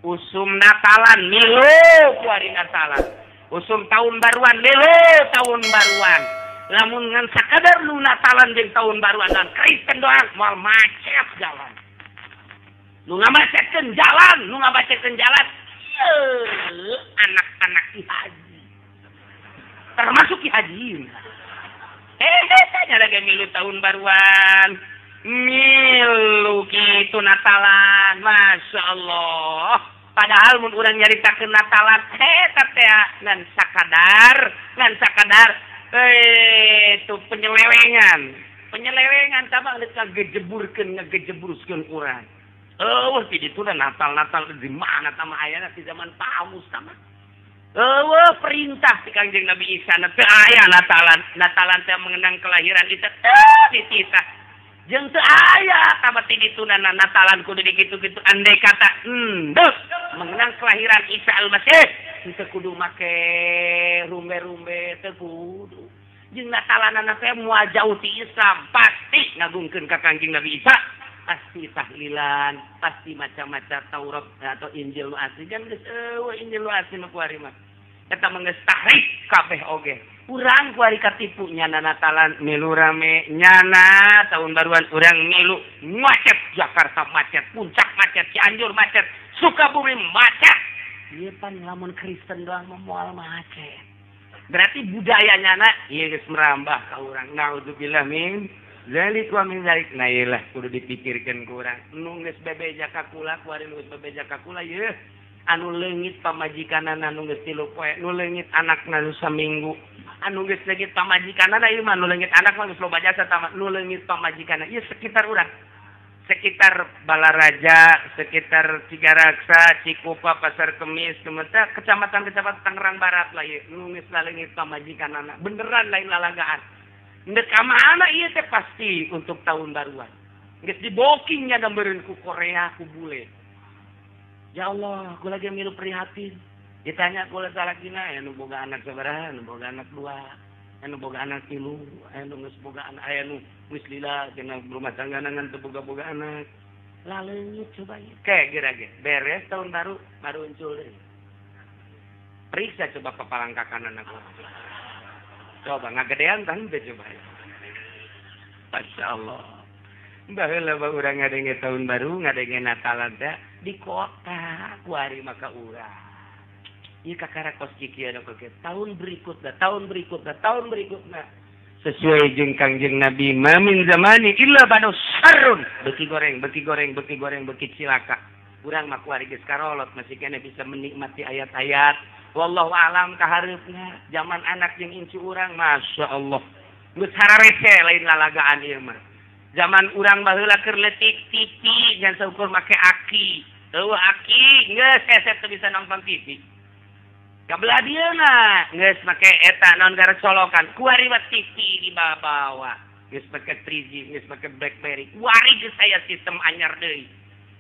usum Natalan milu kuari Natalan, usum tahun baruan milu tahun baruan. Lamun ngan sakadar lu Natalan jeung tahun baruan dan Kristen doang moal macet jalan. Nu ngabacetkeun jalan, anak-anak Ki Haji. Termasuk Ki Haji. Tanya lagi milu tahun baruan. Milu gitu Natalan. Masya Allah. Padahal mun urang nyaritakeun Natalan. Teh ngan sakadar. Itu penyelewengan sama ngegejeburuskeun urang. Di ditu Natal di mana sama ayana di zaman Paus sama. Perintah si Kangjeng Nabi Isa teu aya Natalan teh mengenang kelahiran Isa dititah. Jeung teu aya tabati ditunana Natalan kudu dikitu-kitu andai kata mengenang kelahiran Isa Al-Masih teu kudu make rumbe-rumbe teu kudu. Jeung Natalanana teh moal jauh ti Islam pasti ngagungkeun ka Kangjeng Nabi Isa. Pasti tahlilan, pasti macam-macam Taurat atau Injil nu asli kan geus Injil nu asli mah kuari mah. Eta mah geus tahrik kabeh oge. Urang kuari katipu nyana Natalan milu rame, nyana tahun baruan urang milu macet Jakarta macet, Puncak macet, Cianjur macet, Sukabumi macet. Ieu pan lamun Kristen doang moal macet. Berarti budayanya ieu geus merambah ka urang. Naudzubillah min zalik wa min zalik. Nah iyalah kudu dipikirkeun ku urang. Nu geus bebeja ka kula kuari nu geus bebeja ka kula yeuh anu leungit pamajikanana nu geus 3 poe, nu leungit anakna nu saminggu. Anu geus leungit pamajikanana ieu mah nu leungit anak mah geus loba jasa tamat. Nu leungit pamajikanana ieu sekitar urang. Sekitar Balaraja, sekitar Cigaraksa, Cikupa, Pasar Kemis, Kemetak, kecamatan-kecamatan Tangerang Barat lah ieu nu geus leungit pamajikanana. Beneran lain lalagaan. Ndek mana iya teh pasti untuk tahun baruan. Geus dibokingnya gambareun ku Korea ku bule. Ya Allah, ku lagi milu prihatin. Ditanya ku salakina aya nu boga anak sabaraha, nu boga anak 2, anu boga anak 3, anu geus boga anak aya nu geus lila cenah rumah tangga ngan teu boga-boga anak. Laleungit coba ieu. Gira-gira beres tahun baru uncul deui. Periksa coba kepalangkakan anak gua. Coba ngagedean kan teh coba. Masya Allah. Baheula urang ngadenge tahun baru, ngadenge Natalan teh di kota kuari maka urang. Ieu kakara kos kieu anu keke. Tahun berikutnya. Sesuai jeung Kangjeng Nabi, mamin zamani illa banu sarun. Beki goreng, beki cilaka. Urang mah kuari geus karolot masih kene bisa menikmati ayat-ayat. Wallahu alam kahareupna zaman anak jeung incu urang masya Allah geus hararese lain lalagaan ieu mah. Zaman urang baheula keur leutik TV ngan saukur make aki. Aki geus heset teu bisa nonton TV. Kabelah dieuna geus make eta naon garek colokan. Kuari mah TV di bawa. Geus make 3G, geus make BlackBerry. Kuari geus aya sistem anyar deui.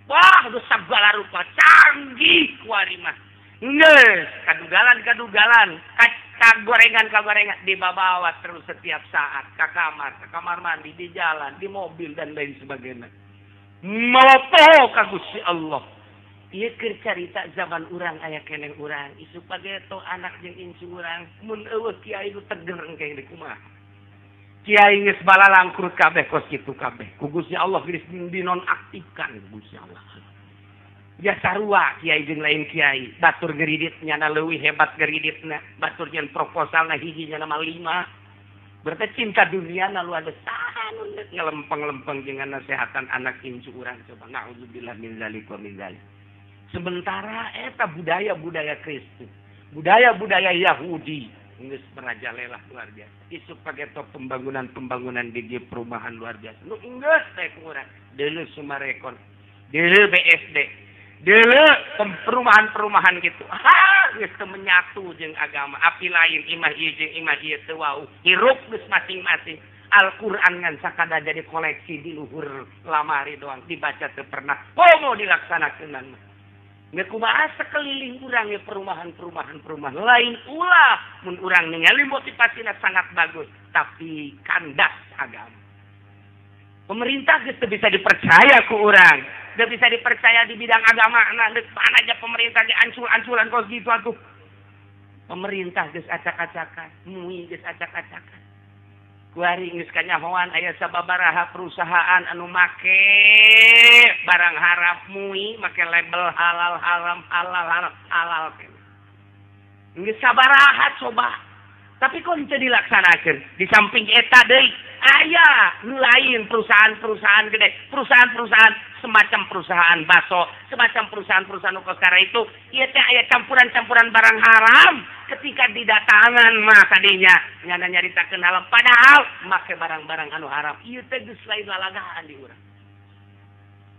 Wah, geus sagala rupa canggih kuari mah. Nges, kadugalan, kagorengan dibawa terus setiap saat ke kamar mandi, di jalan, di mobil dan lain sebagainya. Mopo ka Gusti Allah. Ieu keur carita zaman urang aya keneh urang, isuk pageto anak jeung incu urang, mun eueuh kiai nu teger engke di kumaha. Kiai geus balalangkur kabeh kos kitu kabeh. Ku Gusti Allah geus dinonaktifkan Gusti Allah. Ya sarua kiai jeung lain kiai batur geridit nyana leuwih hebat geriditna batur nyen proposalna hiji nyana mah 5 berarti cinta dunia na lu ada sanu ngelempeng-lempeng jeung nasehatan anak incu urang coba naudzubillah min zalik wa min zalik. Sementara eta budaya Kristen budaya Yahudi geus merajalela luar biasa isuk pageto pembangunan di perumahan luar biasa nu geus teh urang deuleu Sumarekon deuleu BSD dulu perumahan gitu. Geus teu menyatu jeung agama. Api lain imah ieu jeung imah ieu teu wau. Hirup geus masing-masing. Al-Qur'an ngan sakada jadi koleksi di luhur lamari doang dibaca teu pernah. Pomo dilaksanakeun mah. Nge kumaha sekeliling urang ge perumahan. Lain ulah mun urang ningali motivasina sangat bagus, tapi kandas agama. Pemerintah geus teu bisa dipercaya ku urang. Gak bisa dipercaya di bidang agama. Nah, mana aja pemerintah ge ancul-anculan kos gitu atuh. Pemerintah geus acak-acakan, mui geus acak-acakan. Kuari geus kanyahoan aya sababaraha perusahaan anu make barang haram mui make label halal haram halal. Geus sabaraha coba. Tapi kok teu dilaksanakeun? Di samping eta deui aya lain perusahaan-perusahaan gede, perusahaan-perusahaan semacam perusahaan baso, semacam perusahaan-perusahaan ukosara itu, ieu teh aya campuran-campuran barang haram ketika didatangan mah tadinya nyana nyaritakeun halal padahal make barang-barang anu haram. Ieu teh geus lain lalagaan di urang.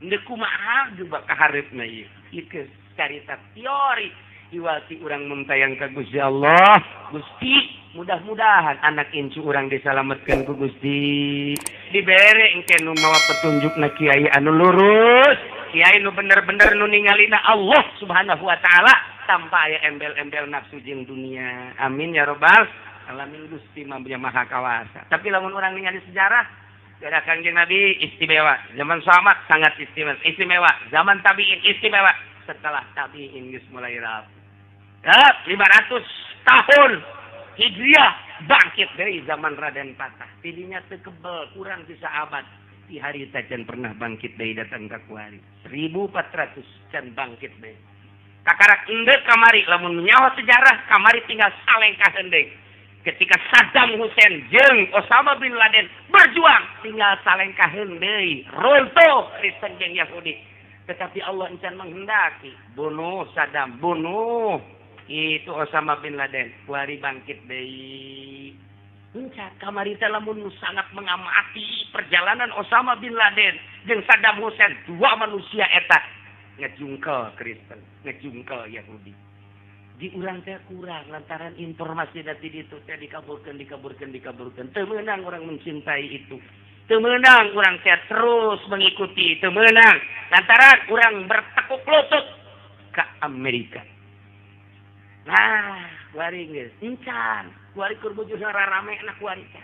Ndeu kumaha juga kaharepna ieu. Ieu geus carita teori. Iwati urang mentayang ka Gusti Allah. Gusti, mudah-mudahan anak incu urang disalametkeun ku Gusti. Dibere engke nu mawa petunjukna kiai anu lurus, kiai nu bener-bener nu ningalina Allah Subhanahu wa taala tanpa aya embel-embel nafsu jeung dunia. Amin ya rabbal alamin. Gusti Maha Kawasa. Tapi lamun urang ningali sejarah, gara Kangjeng Nabi istimewa, zaman sahabat sangat istimewa, zaman tabi'in istimewa, setelah tabi'in geus mulai rapi. 500 tahun Hijriah bangkit dari zaman Raden Patah. Tidinya teu kebel kurang bisa abad. Di hari tajan pernah bangkit dari datang ka kuari. 1400 can bangkit deui. Kakarak endeu kamari lamun nyawa sejarah kamari tinggal salengkah hendeng. Ketika Saddam Hussein jeung Osama bin Laden berjuang tinggal salengkah deui. Runtuh Kristen jeung Yahudi. Tetapi Allah encan menghendaki bunuh Saddam, bunuh itu Osama bin Laden, kuari bangkit deui. Encan kamari teh lamun sangat mengamati perjalanan Osama bin Laden jeung Saddam Hussein, dua manusia eta ngejungkel Kristen, ngejungkel Yahudi. Di urang teh kurang lantaran informasi dari ditu teh dikaburkeun. Teu meunang urang mencintai itu. Teu meunang urang teh terus mengikuti, teu meunang lantaran urang bertekuk lutut ka Amerika. Nah, kuari geus encan, kuari keur bujurna rarame na kuari teh.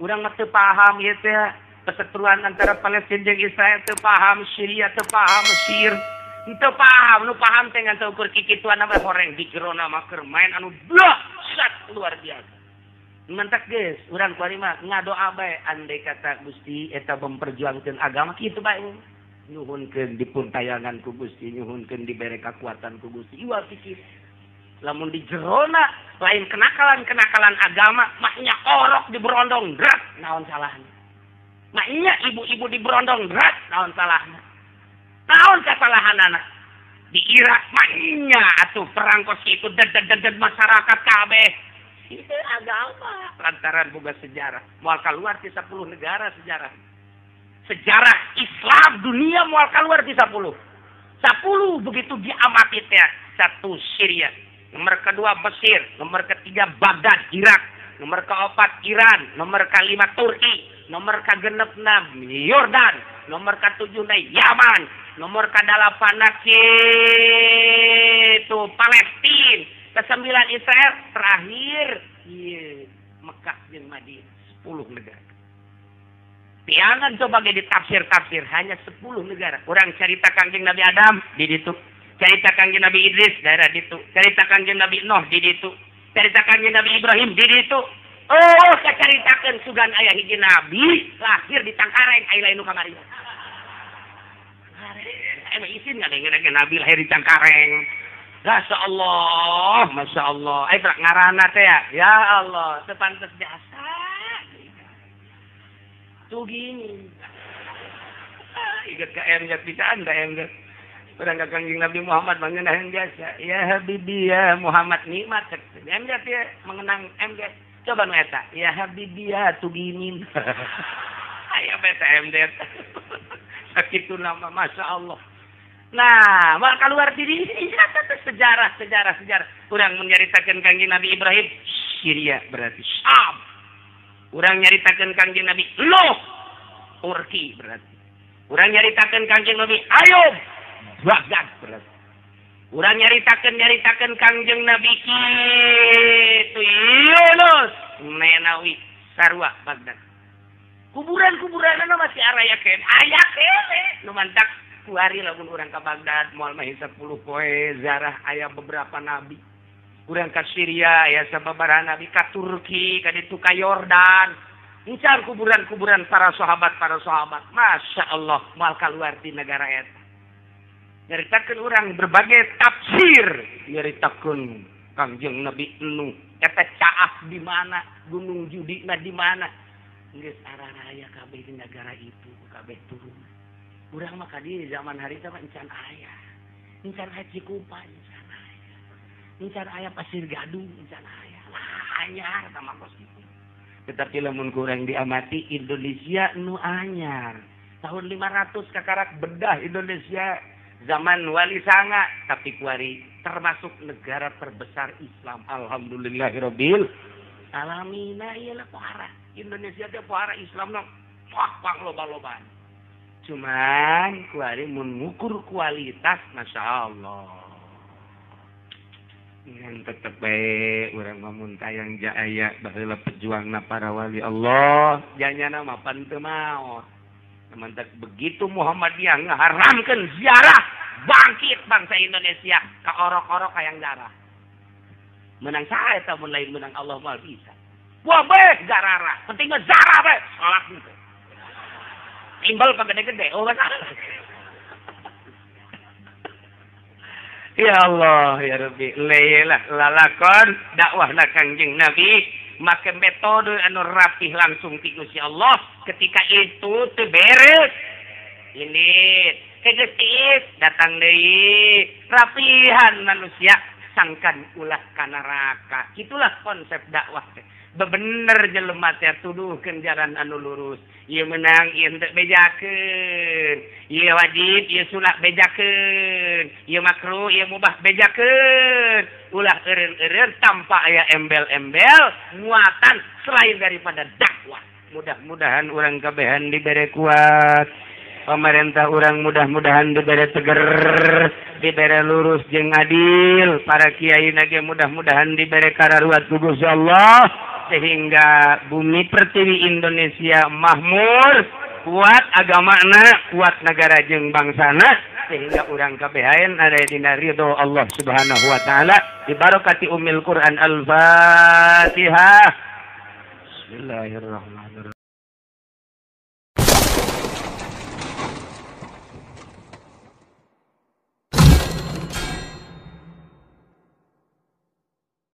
Urang mah teu paham ieu teh perseteruan antara Palestina jeung Israel, teu paham Syria, teu paham Mesir. Teu paham, nu paham teh ngan teu ukur kikituan mah horeng di jerona mah keur main anu dahsyat luar biasa. Mantak geus, urang kuari mah ngadoa bae andai kata Gusti eta memperjuangkeun agama kitu bae. Nyuhunkeun dipuntayangan ku Gusti, nyuhunkeun dibere kakuatan ku Gusti. Iwa pikir lamun di jerona lain kenakalan agama, maknya orok di berondong drat, naon salahna. Maknya ibu-ibu di berondong drat, naon salahna. Naon kasalahanana? Di Irak maknya atuh perang kos itu ded masyarakat kabeh. Itu agama lantaran boga sejarah. Moal kaluar ti 10 negara sejarah. Sejarah Islam dunia moal kaluar ti 10. 10 begitu diamati teh. 1 Syria, nomor kedua Mesir, nomor ketiga Baghdad, Irak, nomor keempat Iran, nomor kelima Turki, nomor ke-6 Yordan, nomor ke-7 Yaman, nomor ke-8 itu Palestina, ke-9 Israel, terakhir Mekah jeung Madinah, 10 negara. Tiangan coba ge ditafsir-tafsir hanya 10 negara. Urang carita Kangjeng Nabi Adam di ditu. Cerita Kangjeng Nabi Idris daerah ditu. Cerita Kangjeng Nabi Nuh di ditu. Cerita Kangjeng Nabi Ibrahim di ditu. Oh, kacaritakeun sugan aya hiji nabi lahir di Tangkareng aya lain nu kamari. Emang isin ngadenge nabi lahir di Tangkareng. Masya Allah. Ngaranna teh ya Allah, teu pantes jasa. Tuh gini. Ingat ke MJ pisan da MJ. Urang ka Kangjeng Nabi Muhammad mengenang biasa. Ya Habibi ya Muhammad nikmat. MJ teh mengenang MJ. Coba nu eta. Ya Habibi ya tuginin. Aya beta MJ. Sakitu nama Masya Allah. Nah, mal keluar diri ini sejarah. Urang menyaritakeun Kangjeng Nabi Ibrahim Syria berarti Syam. Urang nyaritakeun Kangjeng Nabi Nuh Turki berarti. Urang nyaritakeun Kangjeng Nabi Ayub Baghdad berarti. Urang nyaritakeun Kangjeng Nabi kitu Yunus Menawi sarua Baghdad. Kuburan-kuburanna masih aya kene nu mantak kuari lamun urang ka Baghdad moal mah 10 poe zarah aya beberapa nabi. Urang ka Syria aya sababaraha nabi, ka Turki, ka ditu ka Yordan. Incar kuburan-kuburan para sahabat. Masya Allah moal kaluar di negara eta. Nyaritakeun urang berbagai tafsir, nyaritakeun Kangjeng Nabi Nuh eta caah di mana, gunung Judina di mana. Geus araraya kabeh di negara itu kabeh turun. Urang mah kadi zaman hari teh encan aya. Encan aya Cikupa, encan aya. Encan aya Pasir Gadung, encan aya. Lah anyar sama kos itu. Tetapi lamun kurang diamati Indonesia nu anyar. Tahun 500 kakarak bedah Indonesia zaman Wali Sanga, tapi kuari termasuk negara terbesar Islam. Alhamdulillahirabbil alamin. Iyalah pohara Indonesia teh pohara Islam no pang loba-lobaan. Cuman kuari mun ngukur kualitas Masya Allah. Ngan tetep bae urang mah mun tayang jaaya baheula pejuangna para wali Allah, janyana mah pan teu maot. Mantak begitu Muhammadiyah ngaharamkeun ziarah, bangkit bangsa Indonesia ka orok-orok hayang darah. Menang sae eta mun lain menang Allah mah bisa. Wah bae garara, penting mah zarah bae, salat gitu. Timbal ka gede-gede, oh masalah. Ya Allah ya Rabbi, leilah lalakon dakwahna Kangjeng Nabi make metode anu rapih langsung ti Gusti Allah. Ketika itu teu beres. Ini kegetis datang deui rapihan manusia sangkan ulah ka neraka. Itulah konsep dakwah teh. Bebener jelema teh tuduhkeun jalan anu lurus. Ieu menang, ieu teu bejakeun. Ieu wajib, ieu sunat bejakeun. Ieu makruh, ieu mubah bejakeun. Ulah eureun-eureun tanpa aya embel-embel muatan selain daripada dakwah. Mudah-mudahan urang kabehan dibere kuat. Pemerintah urang mudah-mudahan dibere teger, dibere lurus jeung adil. Para kiai nage mudah-mudahan dibere kararuat ku Gusti Allah sehingga bumi pertiwi Indonesia makmur, kuat agamana, kuat negara jeung bangsana sehingga urang kabehan ada dina ridho Allah Subhanahu wa taala di barokati Ummul Quran Al-Fatihah. Bismillahirrahmanirrahim.